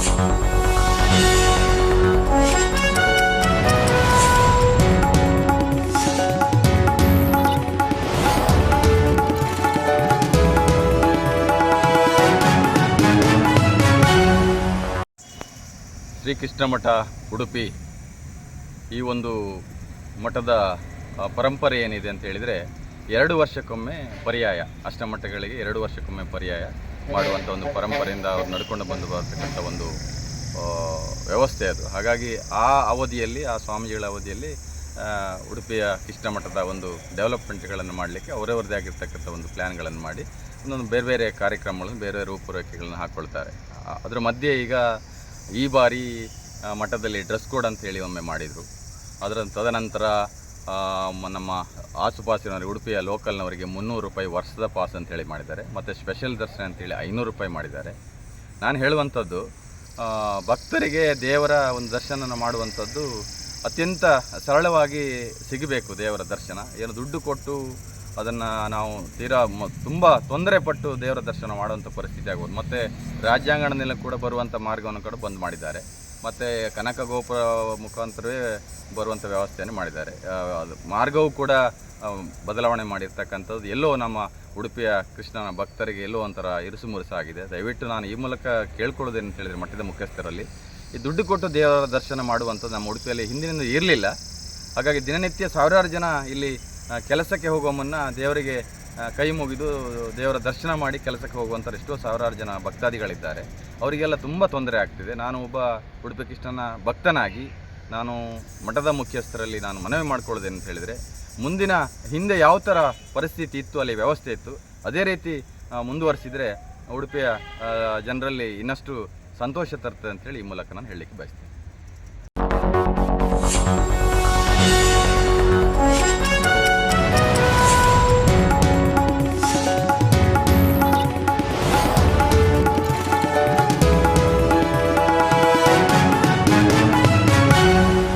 ಶ್ರೀಕೃಷ್ಣ ಮಠ ಉಡುಪಿ ಈ ಒಂದು ಮಠದ ಪರಂಪರೆ ಏನಿದೆ ಅಂತ ಹೇಳಿದರೆ 2 ವರ್ಷಕ್ಕೊಮ್ಮೆ ಪರ್ಯಾಯ, ಅಷ್ಟಮಠಗಳಿಗೆ 2 ವರ್ಷಕ್ಕೊಮ್ಮೆ ಪರ್ಯಾಯ ಮಾಡುವಂಥ ಒಂದು ಪರಂಪರೆಯಿಂದ ಅವ್ರು ನಡ್ಕೊಂಡು ಬಂದು ಬರತಕ್ಕಂಥ ಒಂದು ವ್ಯವಸ್ಥೆ ಅದು. ಹಾಗಾಗಿ ಆ ಅವಧಿಯಲ್ಲಿ, ಆ ಸ್ವಾಮೀಜಿಗಳ ಅವಧಿಯಲ್ಲಿ ಉಡುಪಿಯ ಕೃಷ್ಣ ಮಠದ ಒಂದು ಡೆವಲಪ್ಮೆಂಟ್ಗಳನ್ನು ಮಾಡಲಿಕ್ಕೆ ಅವರವರದೇ ಆಗಿರ್ತಕ್ಕಂಥ ಒಂದು ಪ್ಲ್ಯಾನ್ಗಳನ್ನು ಮಾಡಿ ಒಂದೊಂದು ಬೇರೆ ಬೇರೆ ಕಾರ್ಯಕ್ರಮಗಳನ್ನು, ಬೇರೆ ಬೇರೆ ರೂಪುರೇಖೆಗಳನ್ನು ಹಾಕ್ಕೊಳ್ತಾರೆ. ಅದರ ಮಧ್ಯೆ ಈಗ ಈ ಬಾರಿ ಮಠದಲ್ಲಿ ಡ್ರೆಸ್ ಕೋಡ್ ಅಂತೇಳಿ ಒಮ್ಮೆ ಮಾಡಿದರು. ತದನಂತರ ನಮ್ಮ ಆಸುಪಾಸಿನವರಿಗೆ, ಉಡುಪಿಯ ಲೋಕಲ್ನವರಿಗೆ 300 ರೂಪಾಯಿ ವರ್ಷದ ಪಾಸ್ ಅಂತೇಳಿ ಮಾಡಿದ್ದಾರೆ. ಮತ್ತು ಸ್ಪೆಷಲ್ ದರ್ಶನ ಅಂತೇಳಿ 500 ರೂಪಾಯಿ ಮಾಡಿದ್ದಾರೆ. ನಾನು ಹೇಳುವಂಥದ್ದು, ಭಕ್ತರಿಗೆ ದೇವರ ಒಂದು ದರ್ಶನ ಮಾಡುವಂಥದ್ದು ಅತ್ಯಂತ ಸರಳವಾಗಿ ಸಿಗಬೇಕು. ದೇವರ ದರ್ಶನ ಏನು ದುಡ್ಡು ಕೊಟ್ಟು ಅದನ್ನು ನಾವು ತುಂಬ ತೊಂದರೆ ಪಟ್ಟು ದೇವರ ದರ್ಶನ ಮಾಡುವಂಥ ಪರಿಸ್ಥಿತಿ ಆಗ್ಬೋದು. ಮತ್ತು ರಾಜ್ಯಾಂಗಣದಲ್ಲಿ ಕೂಡ ಬರುವಂಥ ಮಾರ್ಗವನ್ನು ಕೂಡ ಬಂದ್ ಮಾಡಿದ್ದಾರೆ. ಮತ್ತು ಕನಕ ಗೋಪುರ ಮುಖಾಂತರವೇ ಬರುವಂಥ ವ್ಯವಸ್ಥೆಯನ್ನು ಮಾಡಿದ್ದಾರೆ. ಅದು ಮಾರ್ಗವೂ ಕೂಡ ಬದಲಾವಣೆ ಮಾಡಿರ್ತಕ್ಕಂಥದ್ದು ಎಲ್ಲೋ ನಮ್ಮ ಉಡುಪಿಯ ಕೃಷ್ಣನ ಭಕ್ತರಿಗೆ ಎಲ್ಲೋ ಒಂಥರ ಇರುಸುಮುರುಸಾಗಿದೆ. ದಯವಿಟ್ಟು ನಾನು ಈ ಮೂಲಕ ಕೇಳ್ಕೊಳ್ಳೋದೇನು ಹೇಳಿದರೆ, ಮಠದ ಮುಖ್ಯಸ್ಥರಲ್ಲಿ ಈ ದುಡ್ಡು ಕೊಟ್ಟು ದೇವರ ದರ್ಶನ ಮಾಡುವಂಥದ್ದು ನಮ್ಮ ಉಡುಪಿಯಲ್ಲಿ ಹಿಂದಿನಿಂದ ಇರಲಿಲ್ಲ. ಹಾಗಾಗಿ ದಿನನಿತ್ಯ ಸಾವಿರಾರು ಜನ ಇಲ್ಲಿ ಕೆಲಸಕ್ಕೆ ಹೋಗುವ ಮುನ್ನ ದೇವರಿಗೆ ಕೈ ಮುಗಿದು ದೇವರ ದರ್ಶನ ಮಾಡಿ ಕೆಲಸಕ್ಕೆ ಹೋಗುವಂಥ ಎಷ್ಟೋ ಸಾವಿರಾರು ಜನ ಭಕ್ತಾದಿಗಳಿದ್ದಾರೆ. ಅವರಿಗೆಲ್ಲ ತುಂಬ ತೊಂದರೆ ಆಗ್ತಿದೆ. ನಾನು ಒಬ್ಬ ಉಡುಪಿ ಕೃಷ್ಣನ ಭಕ್ತನಾಗಿ ನಾನು ಮಠದ ಮುಖ್ಯಸ್ಥರಲ್ಲಿ ನಾನು ಮನವಿ ಮಾಡ್ಕೊಳ್ಳೋದೇನು ಅಂತ ಹೇಳಿದರೆ, ಹಿಂದೆ ಯಾವ ಥರ ಪರಿಸ್ಥಿತಿ ಇತ್ತು, ಅಲ್ಲಿ ವ್ಯವಸ್ಥೆ ಇತ್ತು, ಅದೇ ರೀತಿ ಮುಂದುವರಿಸಿದರೆ ಉಡುಪಿಯ ಜನರಲ್ಲಿ ಇನ್ನಷ್ಟು ಸಂತೋಷ ತರ್ತದೆ ಅಂತೇಳಿ ಈ ಮೂಲಕ ನಾನು ಹೇಳಲಿಕ್ಕೆ ಬಯಸ್ತೀನಿ.